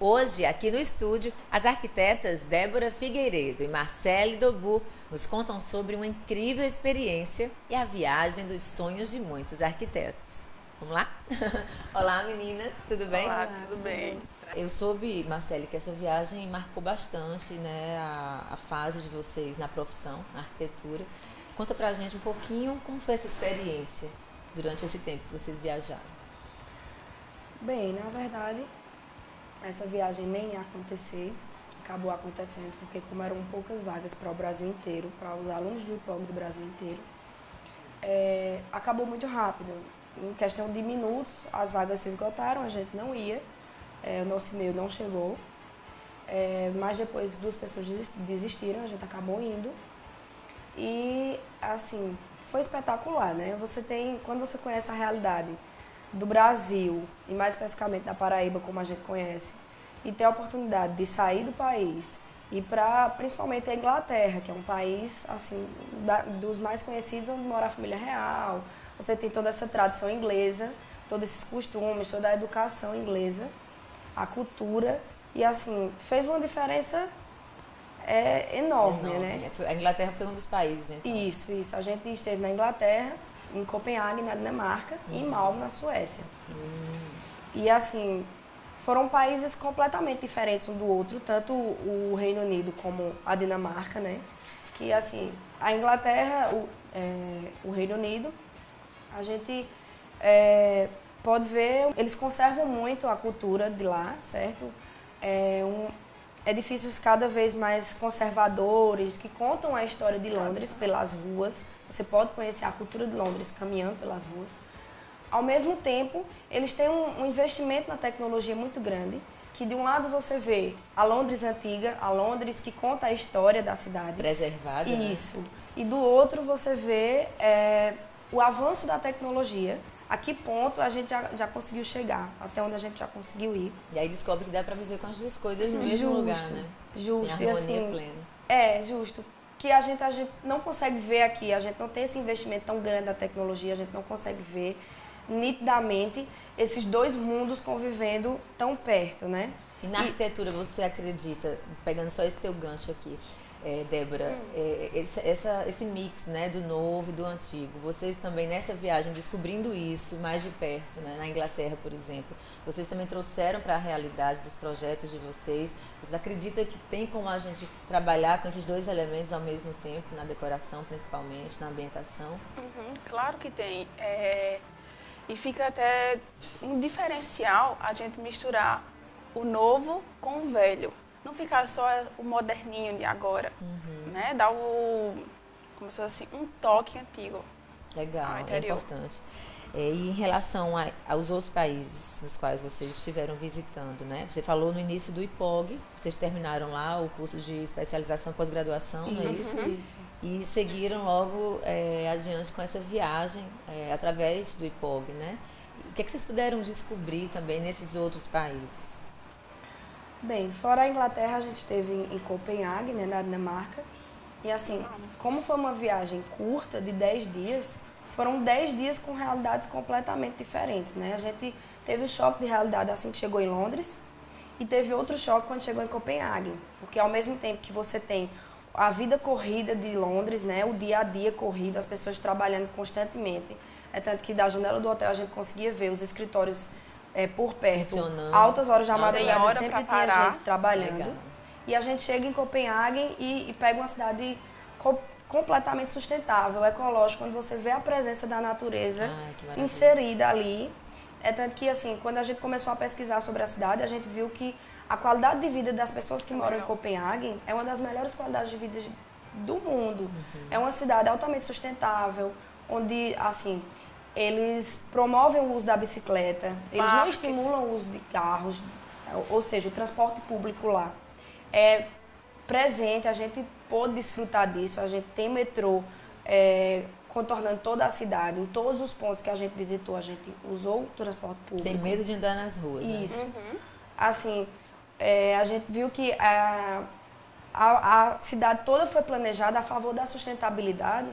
Hoje, aqui no estúdio, as arquitetas Débora Figueiredo e Marcele Dobu nos contam sobre uma incrível experiência e a viagem dos sonhos de muitos arquitetos. Vamos lá? Olá, meninas, tudo bem? Olá, tudo bem? Eu soube, Marcele, que essa viagem marcou bastante, né, a fase de vocês na profissão, na arquitetura. Conta pra gente um pouquinho como foi essa experiência durante esse tempo que vocês viajaram. Bem, na verdade, essa viagem nem ia acontecer, acabou acontecendo porque como eram poucas vagas para o Brasil inteiro, para os alunos do IPOG do Brasil inteiro, acabou muito rápido. Em questão de minutos, as vagas se esgotaram, a gente não ia, o nosso e-mail não chegou, mas depois duas pessoas desistiram, a gente acabou indo. E, assim, foi espetacular, né? Quando você conhece a realidade do Brasil, e mais especificamente da Paraíba, como a gente conhece, e ter a oportunidade de sair do país e para, principalmente, a Inglaterra, que é um país, assim, dos mais conhecidos, onde mora a família real. Você tem toda essa tradição inglesa, todos esses costumes, toda a educação inglesa, a cultura, e, assim, fez uma diferença enorme, né? A Inglaterra foi um dos países, né? Então. Isso. A gente esteve na Inglaterra, em Copenhague, na Dinamarca, e em Malmö, na Suécia. E, assim, foram países completamente diferentes um do outro, tanto o Reino Unido como a Dinamarca, né? Que, assim, a Inglaterra, o Reino Unido, a gente pode ver, eles conservam muito a cultura de lá, certo? Edifícios cada vez mais conservadores, que contam a história de Londres pelas ruas. Você pode conhecer a cultura de Londres caminhando pelas ruas. Ao mesmo tempo, eles têm um investimento na tecnologia muito grande, que de um lado você vê a Londres antiga, a Londres que conta a história da cidade. Preservada, Isso. Né? E do outro você vê o avanço da tecnologia. A que ponto a gente já conseguiu chegar, até onde a gente já conseguiu ir. E aí descobre que dá para viver com as duas coisas no mesmo lugar, né? Justo. Em harmonia plena. Justo. Que a gente não consegue ver aqui, a gente não tem esse investimento tão grande da tecnologia, a gente não consegue ver nitidamente esses dois mundos convivendo tão perto, né? E na arquitetura você acredita, pegando só esse teu gancho aqui, Débora, esse mix, né, do novo e do antigo, vocês também nessa viagem descobrindo isso mais de perto, né, na Inglaterra, por exemplo, vocês também trouxeram para a realidade dos projetos de vocês. Vocês acreditam que tem como a gente trabalhar com esses dois elementos ao mesmo tempo, na decoração principalmente, na ambientação? Claro que tem. E fica até um diferencial a gente misturar o novo com o velho. Não ficar só o moderninho de agora, né? Dar como se fosse assim, um toque antigo. Legal, é importante. E em relação aos outros países nos quais vocês estiveram visitando, né? Você falou no início do IPOG, vocês terminaram lá o curso de especialização pós-graduação, não é isso? Isso. E seguiram logo adiante com essa viagem através do IPOG, né? O que vocês puderam descobrir também nesses outros países? Bem, fora a Inglaterra, a gente esteve em Copenhague, né, na Dinamarca. E assim, como foi uma viagem curta, de 10 dias, foram 10 dias com realidades completamente diferentes, né? A gente teve um choque de realidade assim que chegou em Londres e teve outro choque quando chegou em Copenhague. Porque ao mesmo tempo que você tem a vida corrida de Londres, né, o dia a dia corrido, as pessoas trabalhando constantemente. Tanto que da janela do hotel a gente conseguia ver os escritórios por perto, altas horas da madrugada, sempre tinha gente trabalhando. Legal. E a gente chega em Copenhague e pega uma cidade completamente sustentável, ecológica, onde você vê a presença da natureza inserida ali. Tanto que, assim, quando a gente começou a pesquisar sobre a cidade, a gente viu que a qualidade de vida das pessoas que moram em Copenhague é uma das melhores qualidades de vida do mundo. É uma cidade altamente sustentável, onde, assim, eles promovem o uso da bicicleta, eles não estimulam o uso de carros, ou seja, o transporte público lá é presente, a gente pôde desfrutar disso, a gente tem metrô contornando toda a cidade, em todos os pontos que a gente visitou, a gente usou o transporte público. Sem medo de andar nas ruas, né? Isso. Assim, a gente viu que a cidade toda foi planejada a favor da sustentabilidade,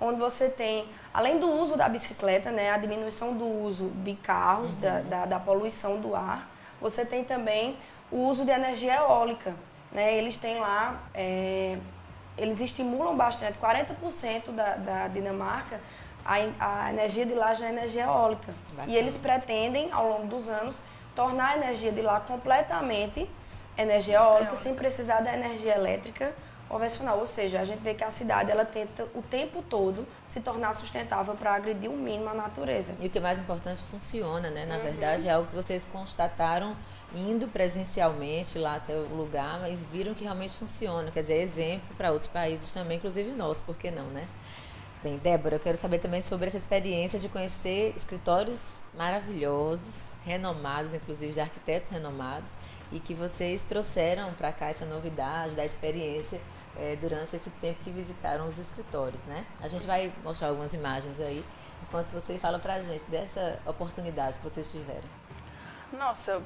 onde você tem, além do uso da bicicleta, né, a diminuição do uso de carros, da poluição do ar, você tem também o uso de energia eólica, né? Eles têm lá, eles estimulam bastante, 40% da Dinamarca, a energia de lá já é energia eólica. Bacana. E eles pretendem, ao longo dos anos, tornar a energia de lá completamente energia eólica, sem precisar da energia elétrica convencional. Ou seja, a gente vê que a cidade ela tenta o tempo todo se tornar sustentável para agredir o mínimo a natureza. E o que é mais importante, funciona, né? Na verdade, é algo que vocês constataram indo presencialmente lá até o lugar, mas viram que realmente funciona. Quer dizer, é exemplo para outros países também, inclusive nós, por que não, né? Bem, Débora, eu quero saber também sobre essa experiência de conhecer escritórios maravilhosos, renomados, inclusive de arquitetos renomados, e que vocês trouxeram para cá essa novidade da experiência durante esse tempo que visitaram os escritórios, né? A gente vai mostrar algumas imagens aí, enquanto você fala para a gente dessa oportunidade que vocês tiveram. Nossa,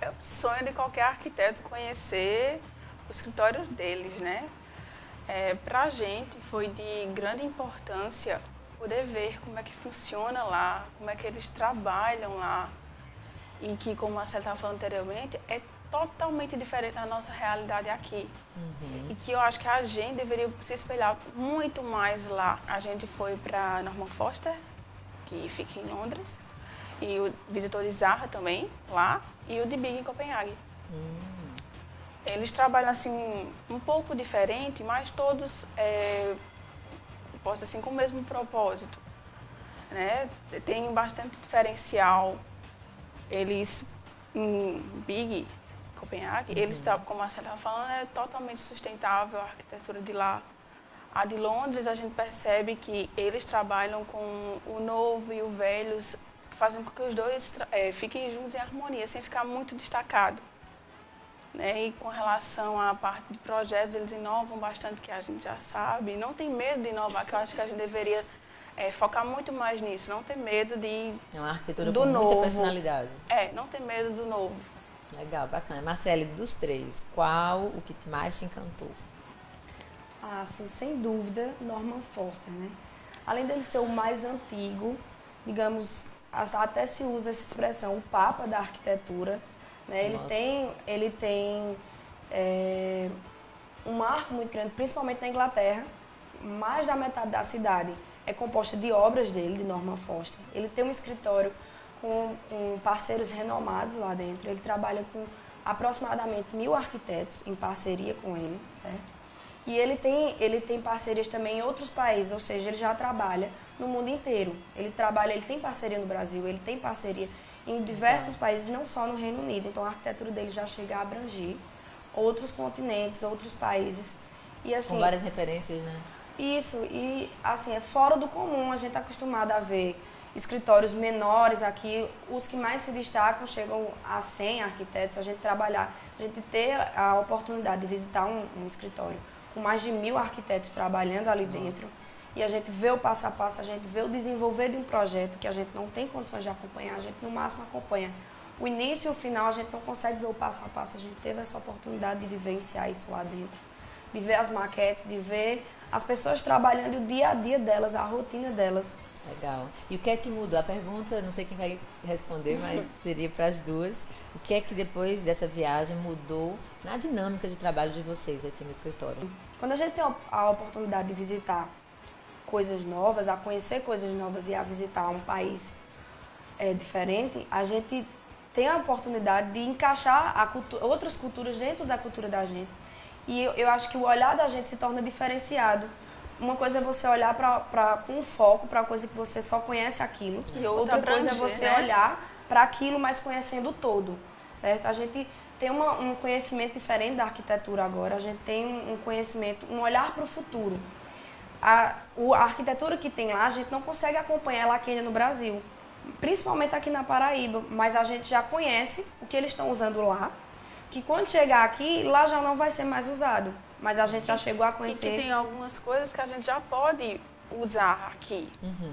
é o sonho de qualquer arquiteto conhecer os escritórios deles, né? Para a gente foi de grande importância poder ver como é que funciona lá, como é que eles trabalham lá. E que, como a Marcela estava falando anteriormente, é totalmente diferente da nossa realidade aqui. E que eu acho que a gente deveria se espelhar muito mais lá. A gente foi para Norman Foster, que fica em Londres, e visitou de Zaha também, lá, e o de Big em Copenhague. Eles trabalham assim um pouco diferente, mas todos posso assim com o mesmo propósito, né? Tem bastante diferencial. Eles em Big, Copenhague, eles como a Marcela estava falando, é totalmente sustentável a arquitetura de lá. A de Londres, a gente percebe que eles trabalham com o novo e o velho, fazem com que os dois fiquem juntos em harmonia, sem ficar muito destacado. Né? E com relação à parte de projetos, eles inovam bastante, que a gente já sabe. Não tem medo de inovar, que eu acho que a gente deveria focar muito mais nisso. Não ter medo de É uma arquitetura do com novo. muita personalidade. Não ter medo do novo. Legal, bacana. Marcele, dos três, qual o que mais te encantou? Ah, sim, sem dúvida, Norman Foster, né? Além dele ser o mais antigo, digamos, até se usa essa expressão, o papa da arquitetura, né? Ele tem um marco muito grande, principalmente na Inglaterra. Mais da metade da cidade é composta de obras dele, de Norman Foster. Ele tem um escritório com parceiros renomados lá dentro. Ele trabalha com aproximadamente 1000 arquitetos em parceria com ele, certo? E ele tem parcerias também em outros países, ou seja, ele já trabalha no mundo inteiro. Ele tem parceria no Brasil, ele tem parceria em diversos países, não só no Reino Unido. Então a arquitetura dele já chega a abranger outros continentes, outros países. E, assim, Com várias referências, né? Isso, e assim, é fora do comum. A gente está acostumado a ver escritórios menores aqui, os que mais se destacam chegam a 100 arquitetos. A gente ter a oportunidade de visitar um escritório com mais de 1000 arquitetos trabalhando ali dentro, e a gente vê o passo a passo, a gente vê o desenvolver de um projeto que a gente não tem condições de acompanhar, a gente no máximo acompanha o início e o final, a gente não consegue ver o passo a passo. A gente teve essa oportunidade de vivenciar isso lá dentro, de ver as maquetes, de ver as pessoas trabalhando o dia a dia delas, a rotina delas. Legal. E o que é que mudou? A pergunta, não sei quem vai responder, mas seria para as duas. O que é que depois dessa viagem mudou na dinâmica de trabalho de vocês aqui no escritório? Quando a gente tem a oportunidade de visitar coisas novas, a conhecer coisas novas e a visitar um país diferente, a gente tem a oportunidade de encaixar outras culturas dentro da cultura da gente. E eu acho que o olhar da gente se torna diferenciado. Uma coisa é você olhar com um foco para uma coisa que você só conhece aquilo. E outra coisa é você olhar para aquilo, mas conhecendo o todo, certo? A gente tem um conhecimento diferente da arquitetura agora. A gente tem um conhecimento, um olhar para o futuro. A arquitetura que tem lá, a gente não consegue acompanhar ela aqui no Brasil, principalmente aqui na Paraíba, mas a gente já conhece o que eles estão usando lá, que quando chegar aqui, lá já não vai ser mais usado. Mas a gente já chegou a conhecer. E que tem algumas coisas que a gente já pode usar aqui.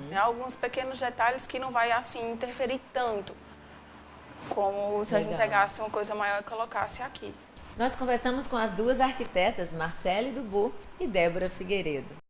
Né? Alguns pequenos detalhes que não vai assim interferir tanto, como se a gente pegasse uma coisa maior e colocasse aqui. Nós conversamos com as duas arquitetas, Marcele Dubourg e Débora Figueiredo.